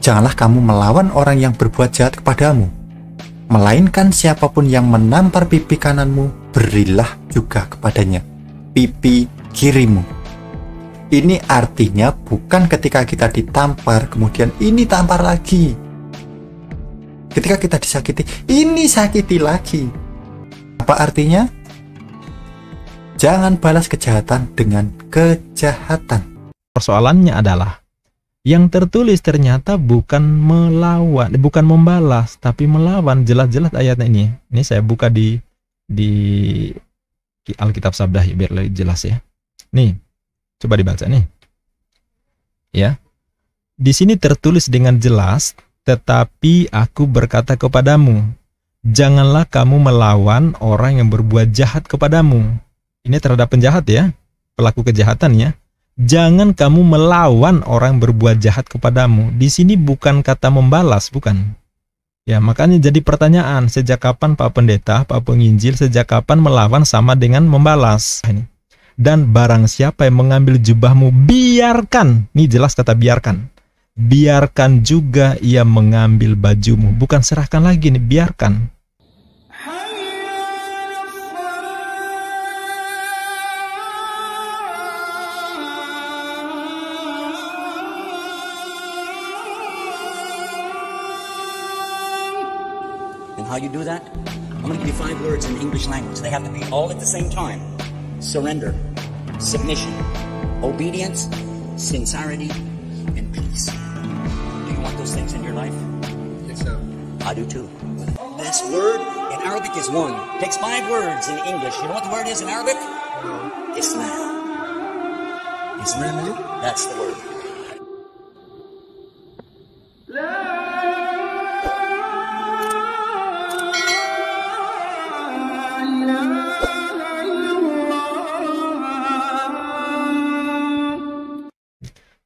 janganlah kamu melawan orang yang berbuat jahat kepadamu, melainkan siapapun yang menampar pipi kananmu, berilah juga kepadanya pipi kirimu. Ini artinya bukan ketika kita ditampar kemudian ini tampar lagi. Ketika kita disakiti, ini sakiti lagi. Apa artinya? Jangan balas kejahatan dengan kejahatan. Persoalannya adalah yang tertulis ternyata bukan melawan, bukan membalas, tapi melawan. Jelas-jelas ayatnya ini. Ini saya buka di Alkitab Sabdah biar lebih jelas ya. Nih, coba dibaca nih. Ya. Di sini tertulis dengan jelas, tetapi aku berkata kepadamu, janganlah kamu melawan orang yang berbuat jahat kepadamu. Ini terhadap penjahat ya, pelaku kejahatan ya. Jangan kamu melawan orang berbuat jahat kepadamu. Di sini bukan kata membalas, bukan. Ya, makanya jadi pertanyaan, sejak kapan Pak Pendeta, Pak Penginjil, sejak kapan melawan sama dengan membalas? Dan barang siapa yang mengambil jubahmu, biarkan. Ini jelas kata biarkan. Biarkan juga ia mengambil bajumu. Bukan serahkan lagi nih, biarkan. How you do that? I'm going to give you 5 words in the English language. They have to be all at the same time. Surrender, submission, obedience, sincerity, and peace. Do you want those things in your life? Yes, sir. I do too. This word in Arabic is one. It takes 5 words in English. You know what the word is in Arabic? Islam. Islam? That's the word.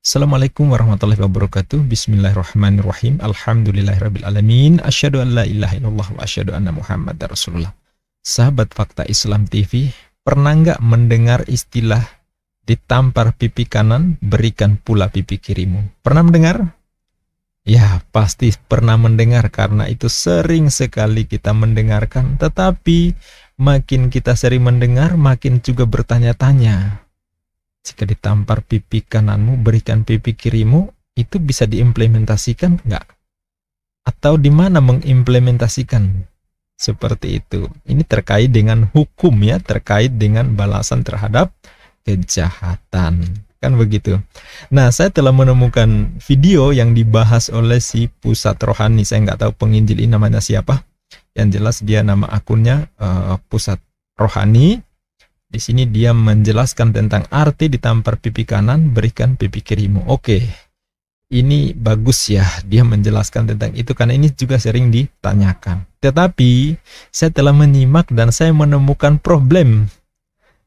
Assalamualaikum warahmatullahi wabarakatuh. Bismillahirrahmanirrahim. Alhamdulillahirrabbilalamin. Asyhadu an la ilaha illallah wa asyhadu anna Muhammadar Rasulullah. Sahabat Fakta Islam TV, pernah nggak mendengar istilah ditampar pipi kanan, berikan pula pipi kirimu? Pernah mendengar? Ya, pasti pernah mendengar karena itu sering sekali kita mendengarkan. Tetapi makin kita sering mendengar, makin juga bertanya-tanya. Jika ditampar pipi kananmu, berikan pipi kirimu, itu bisa diimplementasikan nggak? Atau di mana mengimplementasikan? Seperti itu. Ini terkait dengan hukum ya, terkait dengan balasan terhadap kejahatan. Kan begitu. Nah, saya telah menemukan video yang dibahas oleh si Pusat Rohani. Saya nggak tahu penginjil ini namanya siapa. Yang jelas dia nama akunnya Pusat Rohani. Di sini dia menjelaskan tentang arti ditampar pipi kanan, berikan pipi kirimu. Oke, ini bagus ya, dia menjelaskan tentang itu karena ini juga sering ditanyakan. Tetapi saya telah menyimak dan saya menemukan problem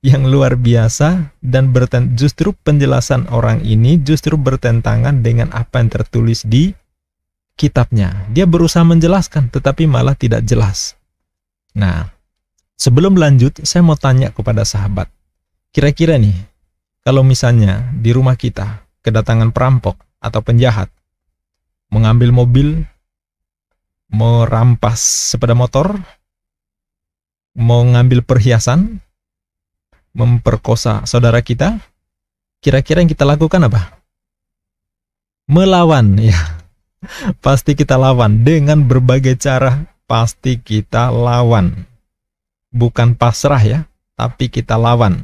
yang luar biasa dan justru penjelasan orang ini justru bertentangan dengan apa yang tertulis di kitabnya. Dia berusaha menjelaskan tetapi malah tidak jelas. Nah, sebelum lanjut, saya mau tanya kepada sahabat. Kira-kira nih, kalau misalnya di rumah kita kedatangan perampok atau penjahat, mengambil mobil, merampas sepeda motor, mau ngambil perhiasan, memperkosa saudara kita, kira-kira yang kita lakukan apa? Melawan, ya. Pasti kita lawan dengan berbagai cara, pasti kita lawan. Bukan pasrah ya, tapi kita lawan.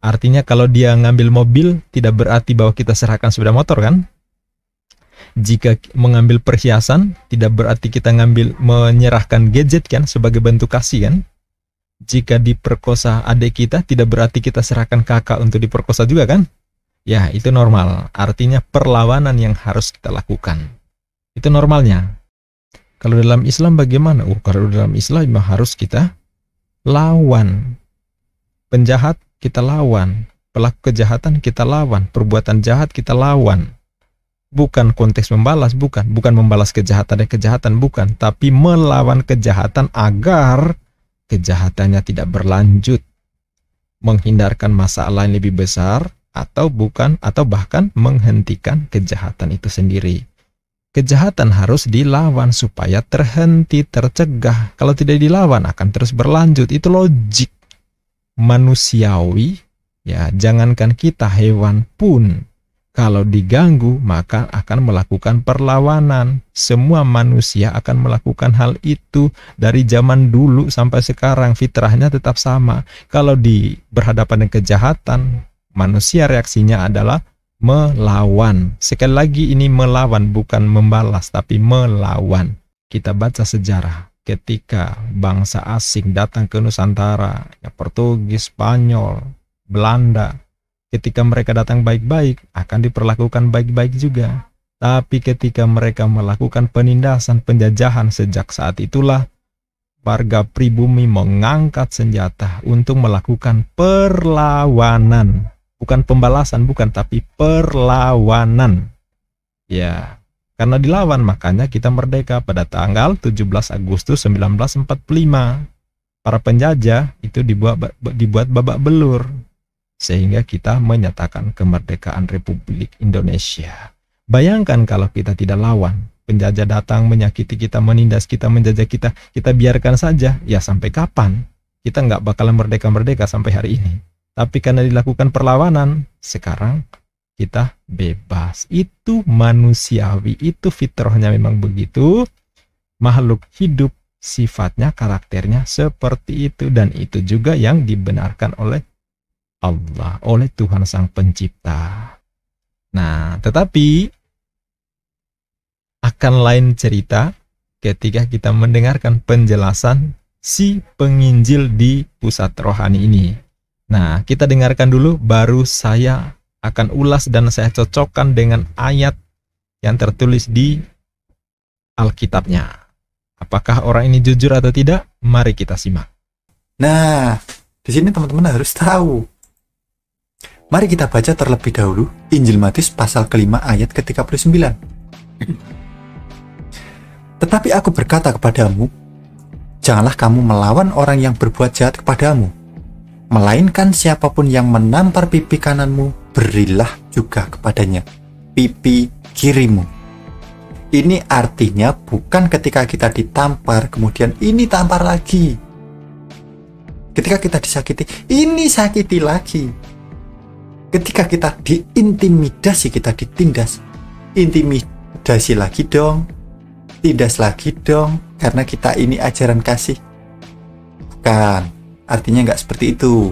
Artinya kalau dia ngambil mobil, tidak berarti bahwa kita serahkan sepeda motor kan? Jika mengambil perhiasan, tidak berarti kita menyerahkan gadget kan, sebagai bentuk kasih kan? Jika diperkosa adik kita, tidak berarti kita serahkan kakak untuk diperkosa juga kan? Ya, itu normal. Artinya perlawanan yang harus kita lakukan. Itu normalnya. Kalau dalam Islam bagaimana? Kalau dalam Islam harus kita lawan. Penjahat kita lawan, pelaku kejahatan kita lawan, perbuatan jahat kita lawan. Bukan konteks membalas, bukan membalas kejahatan dan kejahatan, bukan, tapi melawan kejahatan agar kejahatannya tidak berlanjut, menghindarkan masalah yang lebih besar, atau bahkan menghentikan kejahatan itu sendiri. Kejahatan harus dilawan supaya terhenti, tercegah. Kalau tidak dilawan akan terus berlanjut. Itu logik manusiawi. Ya, jangankan kita, hewan pun kalau diganggu maka akan melakukan perlawanan. Semua manusia akan melakukan hal itu dari zaman dulu sampai sekarang. Fitrahnya tetap sama. Kalau berhadapan dengan kejahatan, manusia reaksinya adalah melawan. Sekali lagi ini melawan, bukan membalas, tapi melawan. Kita baca sejarah ketika bangsa asing datang ke Nusantara, ya Portugis, Spanyol, Belanda. Ketika mereka datang baik-baik, akan diperlakukan baik-baik juga. Tapi ketika mereka melakukan penindasan, penjajahan, sejak saat itulah warga pribumi mengangkat senjata untuk melakukan perlawanan. Bukan pembalasan, bukan, tapi perlawanan. Ya, karena dilawan makanya kita merdeka pada tanggal 17 Agustus 1945. Para penjajah itu dibuat babak belur. Sehingga kita menyatakan kemerdekaan Republik Indonesia. Bayangkan kalau kita tidak lawan. Penjajah datang menyakiti kita, menindas kita, menjajah kita. Kita biarkan saja. Ya sampai kapan? Kita nggak bakalan merdeka-merdeka sampai hari ini. Tapi karena dilakukan perlawanan, sekarang kita bebas. Itu manusiawi, itu fitrahnya memang begitu. Makhluk hidup sifatnya, karakternya seperti itu. Dan itu juga yang dibenarkan oleh Allah, oleh Tuhan Sang Pencipta. Nah, tetapi akan lain cerita ketika kita mendengarkan penjelasan si penginjil di pusat rohani ini. Nah, kita dengarkan dulu, baru saya akan ulas dan saya cocokkan dengan ayat yang tertulis di Alkitabnya. Apakah orang ini jujur atau tidak? Mari kita simak. Nah, di sini teman-teman harus tahu. Mari kita baca terlebih dahulu Injil Matius pasal ke-5 ayat ke-39. Tetapi aku berkata kepadamu, janganlah kamu melawan orang yang berbuat jahat kepadamu. Melainkan siapapun yang menampar pipi kananmu, berilah juga kepadanya pipi kirimu. Ini artinya bukan ketika kita ditampar, kemudian ini tampar lagi. Ketika kita disakiti, ini sakiti lagi. Ketika kita diintimidasi, kita ditindas, intimidasi lagi dong, tindas lagi dong, karena kita ini ajaran kasih. Bukan. Artinya nggak seperti itu.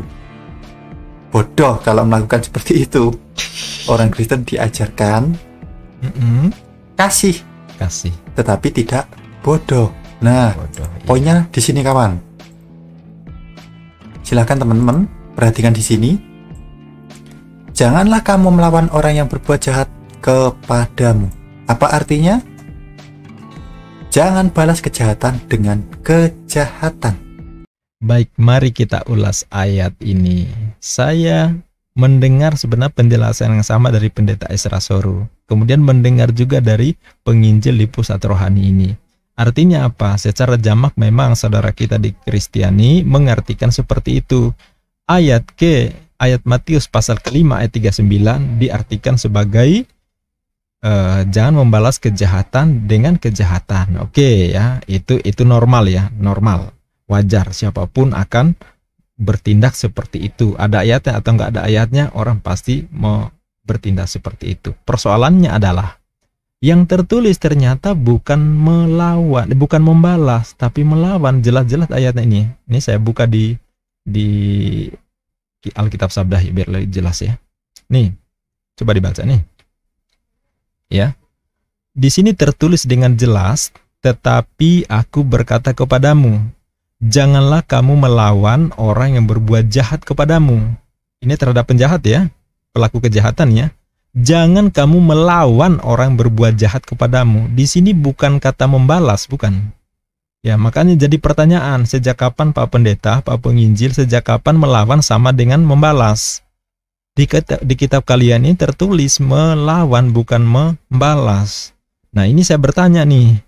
Bodoh kalau melakukan seperti itu. Orang Kristen diajarkan kasih, tetapi tidak bodoh. Nah, poinnya di sini kawan. Silakan teman-teman perhatikan di sini. Janganlah kamu melawan orang yang berbuat jahat kepadamu. Apa artinya? Jangan balas kejahatan dengan kejahatan. Baik, mari kita ulas ayat ini. Saya mendengar sebenarnya penjelasan yang sama dari Pendeta Esra Soru. Kemudian mendengar juga dari penginjil di pusat rohani ini. Artinya apa? Secara jamak memang saudara kita di Kristiani mengartikan seperti itu. Ayat Matius pasal ke-5 ayat 39 diartikan sebagai jangan membalas kejahatan dengan kejahatan. Oke ya, itu normal ya, normal. Wajar, siapapun akan bertindak seperti itu. Ada ayatnya atau nggak ada ayatnya, orang pasti mau bertindak seperti itu. Persoalannya adalah yang tertulis ternyata bukan melawan, bukan membalas, tapi melawan. Jelas-jelas ayatnya ini. Ini saya buka di Alkitab Sabda biar lebih jelas ya. Nih, coba dibaca nih. Ya, di sini tertulis dengan jelas, tetapi aku berkata kepadamu, janganlah kamu melawan orang yang berbuat jahat kepadamu. Ini terhadap penjahat ya, pelaku kejahatan ya. Jangan kamu melawan orang yang berbuat jahat kepadamu. Di sini bukan kata membalas, bukan. Ya, makanya jadi pertanyaan, sejak kapan Pak Pendeta, Pak Penginjil, sejak kapan melawan sama dengan membalas? Di kitab kalian ini tertulis melawan, bukan membalas. Nah, ini saya bertanya nih.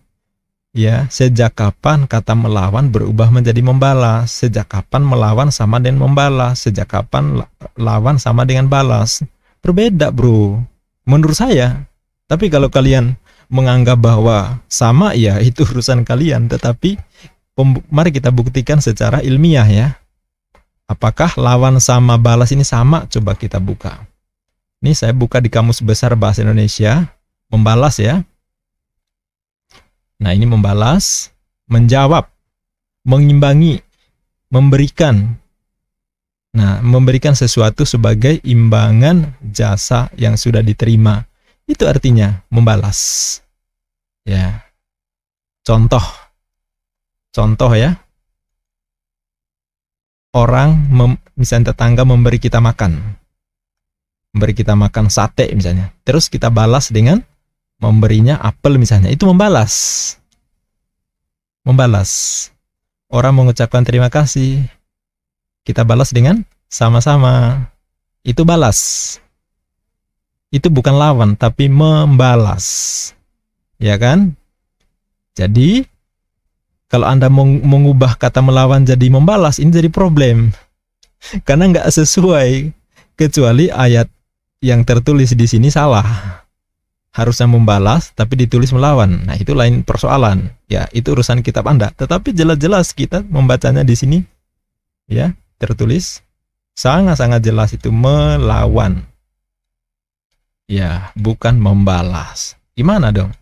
Ya, sejak kapan kata melawan berubah menjadi membalas? Sejak kapan melawan sama dengan membalas? Sejak kapan lawan sama dengan balas? Berbeda bro, menurut saya. Tapi kalau kalian menganggap bahwa sama, ya itu urusan kalian. Tetapi mari kita buktikan secara ilmiah ya. Apakah lawan sama balas ini sama? Coba kita buka. Ini saya buka di Kamus Besar Bahasa Indonesia. Membalas ya. Nah ini membalas, menjawab, mengimbangi, memberikan. Nah, memberikan sesuatu sebagai imbangan jasa yang sudah diterima. Itu artinya membalas. Ya. Contoh ya. Orang, misalnya tetangga memberi kita makan. Memberi kita makan sate misalnya. Terus kita balas dengan memberinya apel misalnya. Itu membalas. Membalas. Orang mengucapkan terima kasih. Kita balas dengan sama-sama. Itu balas. Itu bukan lawan, tapi membalas. Ya kan? Jadi, kalau Anda mengubah kata melawan jadi membalas, ini jadi problem. Karena nggak sesuai. Kecuali ayat yang tertulis di sini salah. Harusnya membalas, tapi ditulis melawan. Nah, itu lain persoalan. Ya, itu urusan kitab Anda. Tetapi jelas-jelas kita membacanya di sini. Ya, tertulis. Sangat-sangat jelas itu melawan. Ya, bukan membalas. Gimana dong?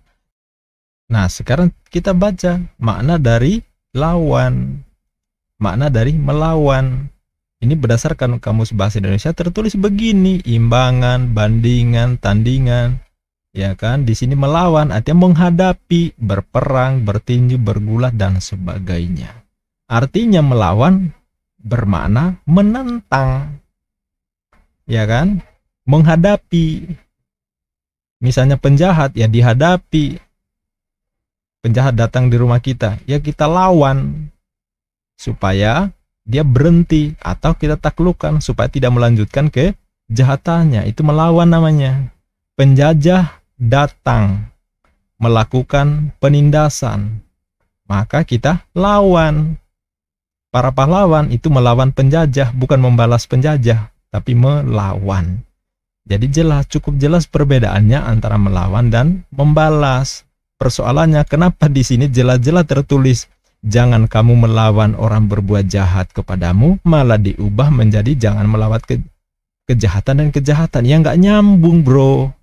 Nah, sekarang kita baca makna dari lawan. Makna dari melawan. Ini berdasarkan Kamus Bahasa Indonesia tertulis begini. Imbangan, bandingan, tandingan. Ya kan? Di sini melawan artinya menghadapi, berperang, bertinju, bergulat, dan sebagainya. Artinya melawan bermakna menentang. Ya kan? Menghadapi. Misalnya penjahat, ya dihadapi. Penjahat datang di rumah kita, ya kita lawan supaya dia berhenti, atau kita taklukkan supaya tidak melanjutkan kejahatannya. Itu melawan namanya. Penjajah datang melakukan penindasan, maka kita lawan. Para pahlawan itu melawan penjajah, bukan membalas penjajah, tapi melawan. Jadi cukup jelas perbedaannya antara melawan dan membalas. Persoalannya kenapa di sini jelas-jelas tertulis jangan kamu melawan orang berbuat jahat kepadamu, malah diubah menjadi jangan melawan kejahatan dan kejahatan. Ya nggak nyambung, bro.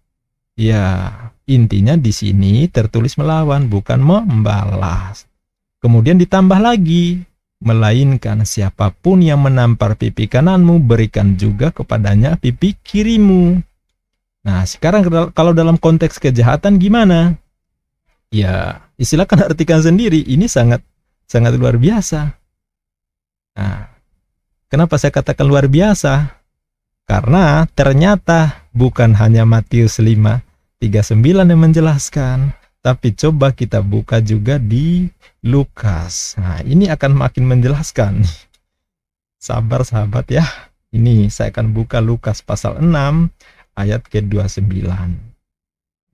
Ya, intinya di sini tertulis melawan, bukan membalas. Kemudian ditambah lagi, melainkan siapapun yang menampar pipi kananmu, berikan juga kepadanya pipi kirimu. Nah, sekarang kalau dalam konteks kejahatan gimana? Ya, silakan artikan sendiri. Ini sangat luar biasa. Nah, kenapa saya katakan luar biasa? Karena ternyata bukan hanya Matius 5:39 yang menjelaskan, tapi coba kita buka juga di Lukas. Nah, ini akan makin menjelaskan. Sabar sahabat ya. Ini saya akan buka Lukas pasal 6 ayat ke-29.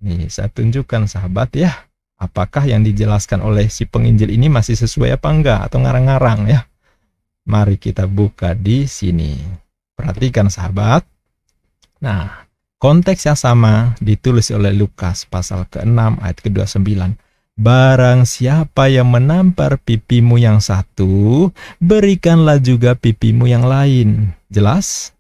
Nih, saya tunjukkan sahabat ya. Apakah yang dijelaskan oleh si penginjil ini masih sesuai apa enggak, atau ngarang-ngarang ya? Mari kita buka di sini. Perhatikan sahabat. Nah, konteks yang sama ditulis oleh Lukas pasal ke-6 ayat ke-29. Barang siapa yang menampar pipimu yang satu, berikanlah juga pipimu yang lain. Jelas?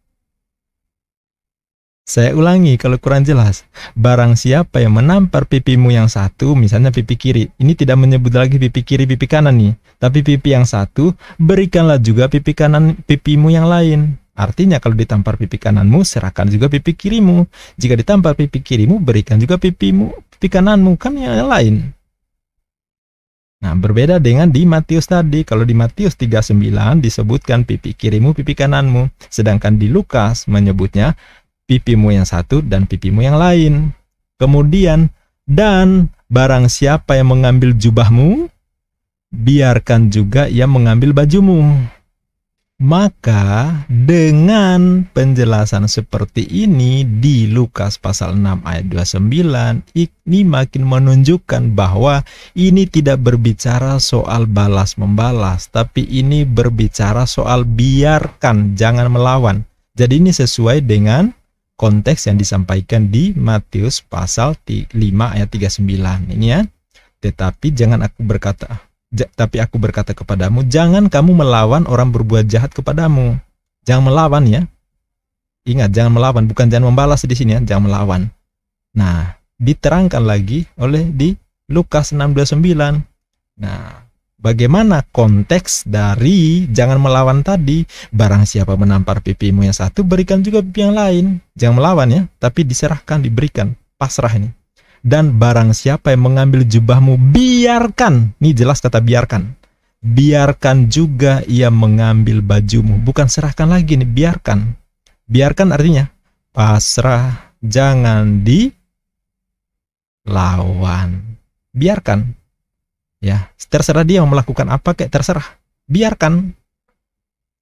Saya ulangi kalau kurang jelas. Barang siapa yang menampar pipimu yang satu, misalnya pipi kiri. Ini tidak menyebut lagi pipi kiri, pipi kanan nih. Tapi pipi yang satu, berikanlah juga pipi kanan pipimu yang lain. Artinya kalau ditampar pipi kananmu, serahkan juga pipi kirimu. Jika ditampar pipi kirimu, berikan juga pipi kananmu. Kan yang lain. Nah, berbeda dengan di Matius tadi. Kalau di Matius 39 disebutkan pipi kirimu, pipi kananmu. Sedangkan di Lukas menyebutnya pipimu yang satu dan pipimu yang lain. Kemudian, dan barang siapa yang mengambil jubahmu, biarkan juga ia mengambil bajumu. Maka dengan penjelasan seperti ini di Lukas pasal 6 ayat 29, ini makin menunjukkan bahwa ini tidak berbicara soal balas-membalas, tapi ini berbicara soal biarkan, jangan melawan. Jadi ini sesuai dengan konteks yang disampaikan di Matius pasal 5 ayat 39 ini ya. Tetapi aku berkata kepadamu, jangan kamu melawan orang berbuat jahat kepadamu. Jangan melawan ya. Ingat, jangan melawan, bukan jangan membalas di sini ya, jangan melawan. Nah, diterangkan lagi oleh di Lukas 6:29. Nah, bagaimana konteks dari jangan melawan tadi? Barang siapa menampar pipimu yang satu, berikan juga pipi yang lain. Jangan melawan ya, tapi diserahkan, diberikan, pasrah ini. Dan barang siapa yang mengambil jubahmu, biarkan. Ini jelas kata biarkan. Biarkan juga ia mengambil bajumu. Bukan serahkan lagi nih, biarkan. Biarkan artinya pasrah, jangan dilawan. Biarkan. Ya, terserah dia mau melakukan apa kayak terserah. Biarkan.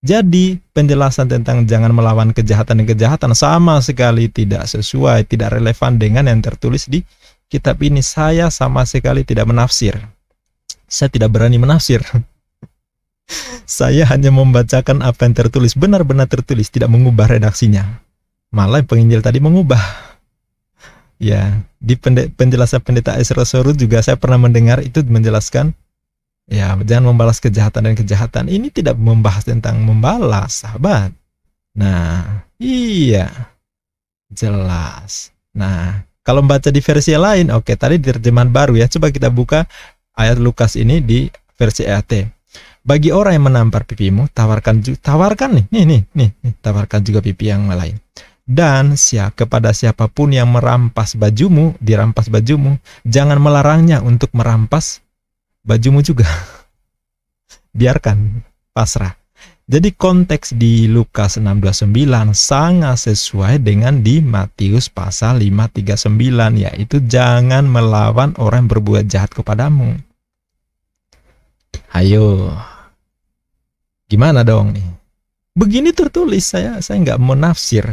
Jadi penjelasan tentang jangan melawan kejahatan dan kejahatan sama sekali tidak sesuai, tidak relevan dengan yang tertulis di kitab ini. Saya sama sekali tidak menafsir. Saya tidak berani menafsir. Saya hanya membacakan apa yang tertulis, benar-benar tertulis, tidak mengubah redaksinya. Malah penginjil tadi mengubah. Ya, di penjelasan pendeta Ezra Sorud juga saya pernah mendengar itu menjelaskan, ya jangan membalas kejahatan dan kejahatan. Ini tidak membahas tentang membalas, sahabat. Nah, iya, jelas. Nah, kalau membaca di versi lain, oke, tadi di terjemahan baru ya. Coba kita buka ayat Lukas ini di versi EAT. Bagi orang yang menampar pipimu, tawarkan nih, tawarkan juga pipi yang lain. Dan kepada siapapun yang dirampas bajumu, jangan melarangnya untuk merampas bajumu juga. Biarkan, pasrah. Jadi konteks di Lukas 6:29 sangat sesuai dengan di Matius pasal 5:39, yaitu jangan melawan orang yang berbuat jahat kepadamu. Ayo, gimana dong nih? Begini tertulis, saya nggak menafsir.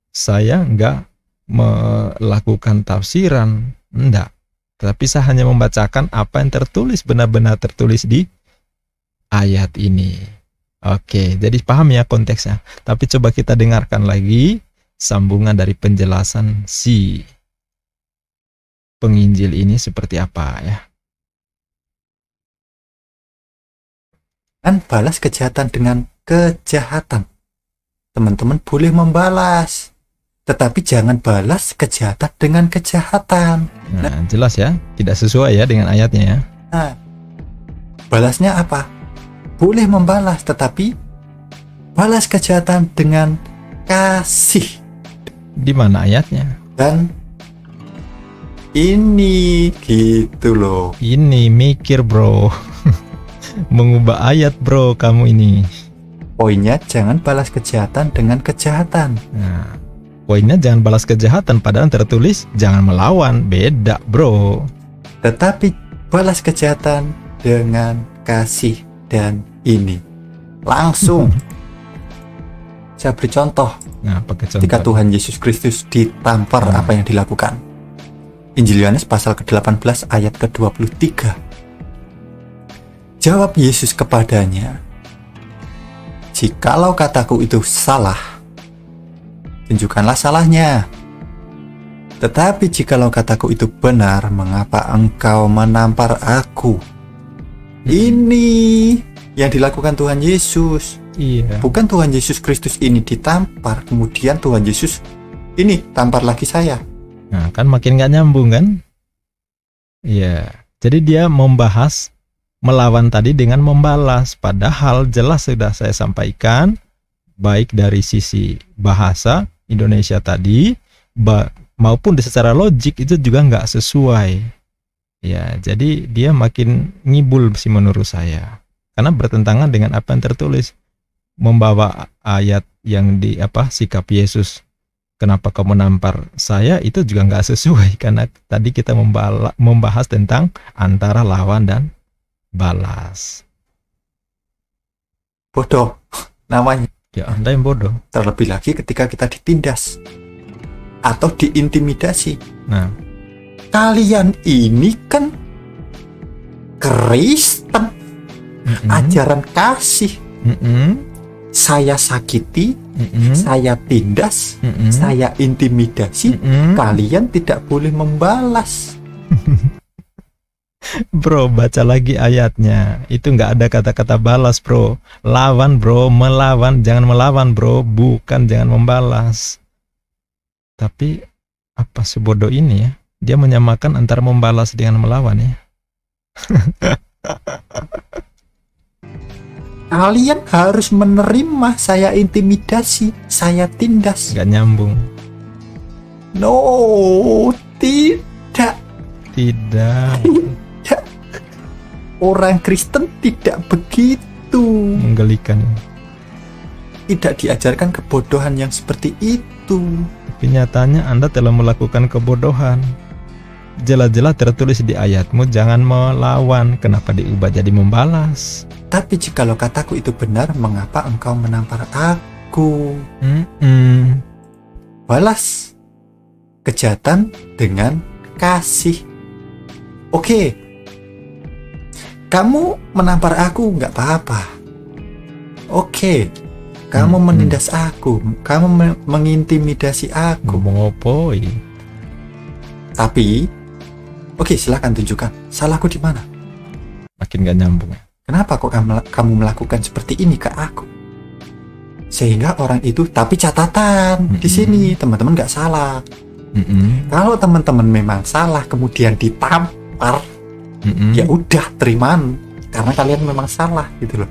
Saya nggak melakukan tafsiran, enggak. Tetapi saya hanya membacakan apa yang tertulis, benar-benar tertulis di ayat ini. Oke, jadi paham ya konteksnya. Tapi coba kita dengarkan lagi sambungan dari penjelasan si penginjil ini seperti apa ya. Dan balas kejahatan dengan kejahatan. Teman-teman boleh membalas, tetapi jangan balas kejahatan dengan kejahatan. Nah, jelas ya, tidak sesuai ya dengan ayatnya ya. Nah, balasnya apa? Boleh membalas, tetapi balas kejahatan dengan kasih. Di mana ayatnya? Dan ini gitu loh. Ini mikir bro. Mengubah ayat bro kamu ini. Poinnya jangan balas kejahatan dengan kejahatan. Nah, poinnya jangan balas kejahatan, padahal tertulis jangan melawan. Beda bro. Tetapi balas kejahatan dengan kasih dan ini. Langsung. Saya beri contoh. Nah, pakai contoh. Ketika Tuhan Yesus Kristus ditampar, apa yang dilakukan? Injil Yohanes pasal ke-18 ayat ke-23. Jawab Yesus kepadanya, jikalau kataku itu salah, tunjukkanlah salahnya. Tetapi jikalau kataku itu benar, mengapa engkau menampar aku? Ini yang dilakukan Tuhan Yesus. Iya. Bukan Tuhan Yesus Kristus ini ditampar, kemudian Tuhan Yesus ini tampar lagi saya. Nah, kan makin gak nyambung kan? Iya. Jadi dia membahas melawan tadi dengan membalas, padahal jelas sudah saya sampaikan baik dari sisi bahasa Indonesia tadi maupun secara logik itu juga nggak sesuai ya. Jadi dia makin ngibul sih menurut saya, karena bertentangan dengan apa yang tertulis, membawa ayat yang di sikap Yesus, kenapa kamu nampar saya, itu juga nggak sesuai, karena tadi kita membahas tentang antara lawan dan balas. Bodoh namanya. Ya, Anda yang bodoh. Terlebih lagi ketika kita ditindas atau diintimidasi. Nah, kalian ini kan Kristen, ajaran kasih. saya sakiti, Mm-mm. saya tindas, Mm-mm. saya intimidasi, Mm-mm. kalian tidak boleh membalas. Bro, baca lagi ayatnya. Itu nggak ada kata-kata balas, bro. Lawan, bro. Melawan. Jangan melawan, bro. Bukan jangan membalas. Tapi apa sebodoh ini ya? Dia menyamakan antara membalas dengan melawan ya. Kalian harus menerima saya intimidasi, saya tindas. Nggak nyambung. No, tidak. Tidak. Orang Kristen tidak begitu. Menggelikan. Tidak diajarkan kebodohan yang seperti itu. Tapi nyatanya Anda telah melakukan kebodohan. Jelas-jelas tertulis di ayatmu, jangan melawan. Kenapa diubah jadi membalas? Tapi jikalau kataku itu benar, mengapa engkau menampar aku? Balas kejahatan dengan kasih. Oke, kamu menampar aku nggak apa-apa. Oke, kamu menindas aku, kamu mengintimidasi aku. Ngomong opoi. Tapi, oke, silakan tunjukkan salahku di mana. Makin gak nyambung. Kenapa kok kamu melakukan seperti ini ke aku? Sehingga orang itu, tapi catatan di sini teman-teman nggak salah. Kalau teman-teman memang salah kemudian ditampar, ya udah terimaan karena kalian memang salah gitu loh.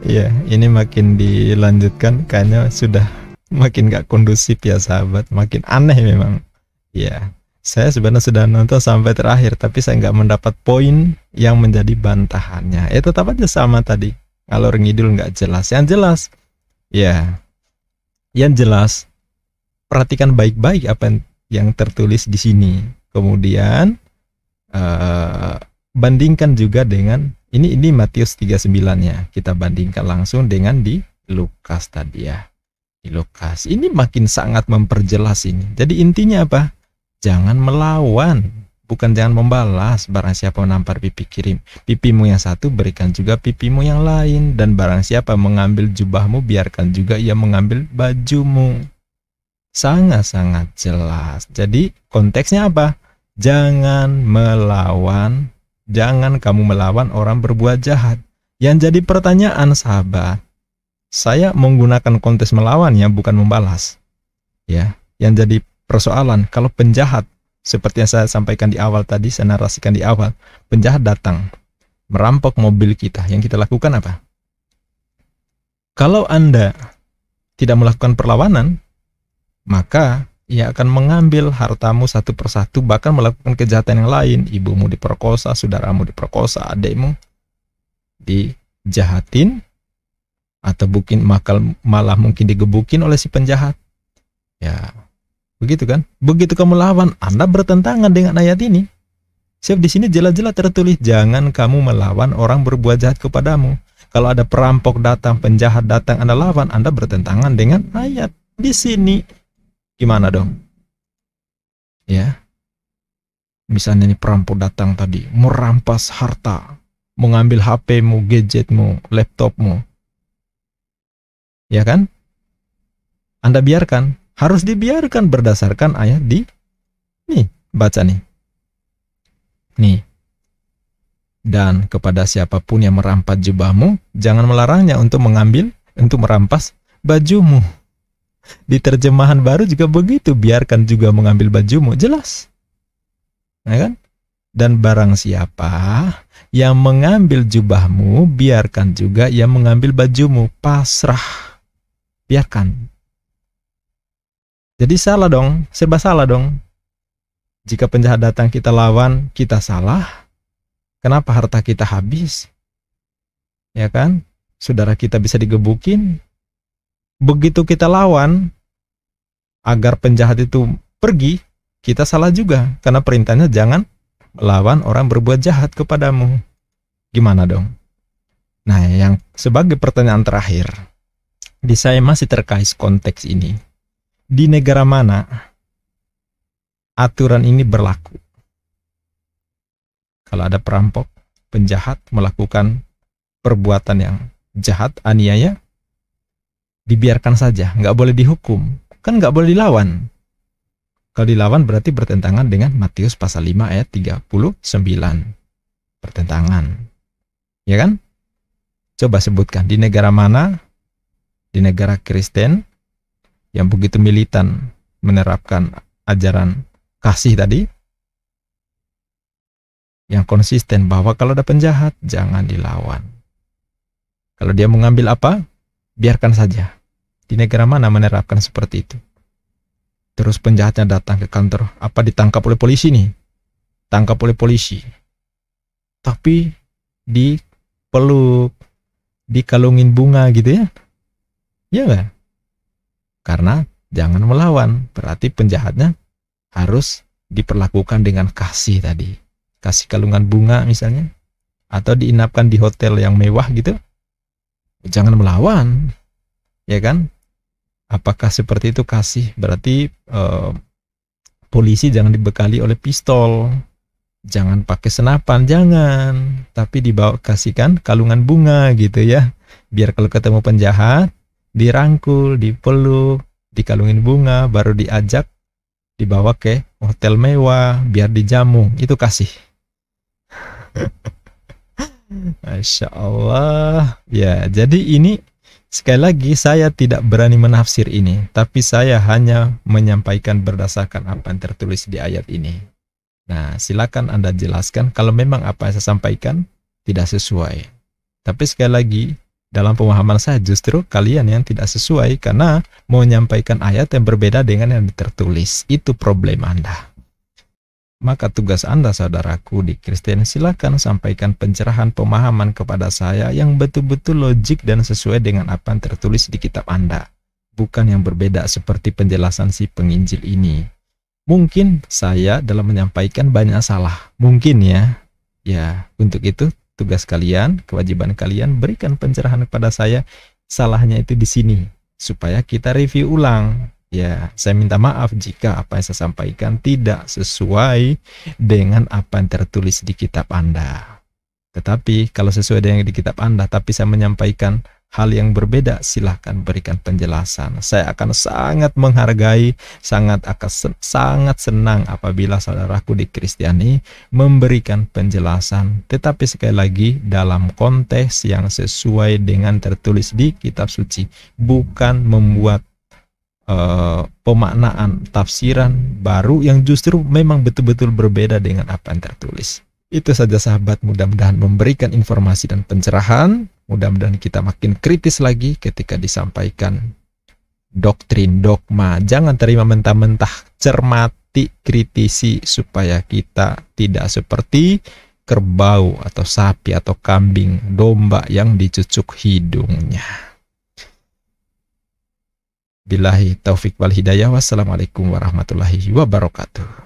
Iya, ini makin dilanjutkan kayaknya sudah makin gak kondusif ya sahabat, makin aneh memang. Ya, saya sebenarnya sudah nonton sampai terakhir tapi saya nggak mendapat poin yang menjadi bantahannya. Ya tetap aja sama tadi, ngalor ngidul nggak jelas. Yang jelas, ya, yang jelas perhatikan baik-baik apa yang tertulis di sini. Kemudian bandingkan juga dengan ini Matius 39-nya. Kita bandingkan langsung dengan di Lukas tadi ya. Di Lukas ini makin sangat memperjelas ini. Jadi intinya apa? Jangan melawan, bukan jangan membalas. Barang siapa menampar pipi kirim pipimu yang satu, berikan juga pipimu yang lain. Dan barang siapa mengambil jubahmu, biarkan juga ia mengambil bajumu. Sangat-sangat jelas. Jadi konteksnya apa? Jangan melawan, jangan kamu melawan orang berbuat jahat. Yang jadi pertanyaan sahabat, saya menggunakan konteks melawan ya, bukan membalas. Ya, yang jadi persoalan kalau penjahat seperti yang saya sampaikan di awal tadi, saya narasikan di awal, penjahat datang merampok mobil kita, yang kita lakukan apa? Kalau Anda tidak melakukan perlawanan, maka ia akan mengambil hartamu satu persatu, bahkan melakukan kejahatan yang lain. Ibumu diperkosa, saudaramu diperkosa, adikmu dijahatin, atau mungkin malah mungkin digebukin oleh si penjahat. Ya, begitu kan? Begitu kamu lawan, Anda bertentangan dengan ayat ini. Sebab di sini jelas-jelas tertulis, jangan kamu melawan orang berbuat jahat kepadamu. Kalau ada perampok datang, penjahat datang, Anda lawan, Anda bertentangan dengan ayat di sini. Gimana dong? Ya. Misalnya nih perampok datang tadi, merampas harta, mengambil HP-mu, gadgetmu, laptopmu. Ya kan? Anda biarkan, harus dibiarkan berdasarkan ayat di nih, baca nih. Nih. Dan kepada siapapun yang merampas jubahmu, jangan melarangnya untuk merampas bajumu. Di terjemahan baru juga begitu, biarkan juga mengambil bajumu, jelas. Ya kan? Dan barang siapa yang mengambil jubahmu, biarkan juga ia mengambil bajumu, pasrah. Biarkan. Jadi salah dong, serba salah dong. Jika penjahat datang kita lawan, kita salah. Kenapa harta kita habis? Ya kan? Saudara kita bisa digebukin. Begitu kita lawan agar penjahat itu pergi, kita salah juga, karena perintahnya jangan melawan orang berbuat jahat kepadamu. Gimana dong? Nah, yang sebagai pertanyaan terakhir, di saya masih terkait konteks ini. Di negara mana aturan ini berlaku? Kalau ada perampok, penjahat melakukan perbuatan yang jahat, aniaya, dibiarkan saja, nggak boleh dihukum, kan nggak boleh dilawan. Kalau dilawan berarti bertentangan dengan Matius pasal 5 ayat 39. Pertentangan. Ya kan? Coba sebutkan di negara mana, di negara Kristen yang begitu militan menerapkan ajaran kasih tadi, yang konsisten bahwa kalau ada penjahat jangan dilawan. Kalau dia mengambil apa, biarkan saja. Di negara mana menerapkan seperti itu? Terus penjahatnya datang ke kantor, apa ditangkap oleh polisi nih? Tangkap oleh polisi. Tapi dipeluk, dikalungin bunga gitu ya. Iya nggak? Karena jangan melawan, berarti penjahatnya harus diperlakukan dengan kasih tadi. Kasih kalungan bunga misalnya, atau diinapkan di hotel yang mewah gitu. Jangan melawan, ya kan? Apakah seperti itu kasih? Berarti polisi jangan dibekali oleh pistol, jangan pakai senapan, jangan. Tapi dibawa, kasihkan kalungan bunga gitu ya. Biar kalau ketemu penjahat, dirangkul, dipeluk, dikalungin bunga, baru diajak, dibawa ke hotel mewah, biar dijamu. Itu kasih. Masya Allah. Ya, jadi ini sekali lagi saya tidak berani menafsir ini, tapi saya hanya menyampaikan berdasarkan apa yang tertulis di ayat ini. Nah, silakan Anda jelaskan kalau memang apa yang saya sampaikan tidak sesuai. Tapi sekali lagi, dalam pemahaman saya justru kalian yang tidak sesuai karena mau menyampaikan ayat yang berbeda dengan yang tertulis. Itu problem Anda. Maka tugas Anda, saudaraku di Kristen, silakan sampaikan pencerahan pemahaman kepada saya yang betul-betul logik dan sesuai dengan apa yang tertulis di kitab Anda. Bukan yang berbeda seperti penjelasan si penginjil ini. Mungkin saya dalam menyampaikan banyak salah. Mungkin ya. Ya, untuk itu tugas kalian, kewajiban kalian berikan pencerahan kepada saya. Salahnya itu di sini. Supaya kita review ulang. Ya, saya minta maaf jika apa yang saya sampaikan tidak sesuai dengan apa yang tertulis di kitab Anda. Tetapi kalau sesuai dengan di kitab Anda, tapi saya menyampaikan hal yang berbeda, silahkan berikan penjelasan. Saya akan sangat menghargai, sangat senang apabila saudaraku di Kristiani memberikan penjelasan. Tetapi sekali lagi dalam konteks yang sesuai dengan tertulis di kitab suci, bukan membuat pemaknaan tafsiran baru yang justru memang betul-betul berbeda dengan apa yang tertulis. Itu saja sahabat, mudah-mudahan memberikan informasi dan pencerahan. Mudah-mudahan kita makin kritis lagi ketika disampaikan doktrin, dogma. Jangan terima mentah-mentah, cermati, kritisi supaya kita tidak seperti kerbau atau sapi atau kambing, domba yang dicucuk hidungnya. Billahi taufik wal hidayah. Wassalamualaikum warahmatullahi wabarakatuh.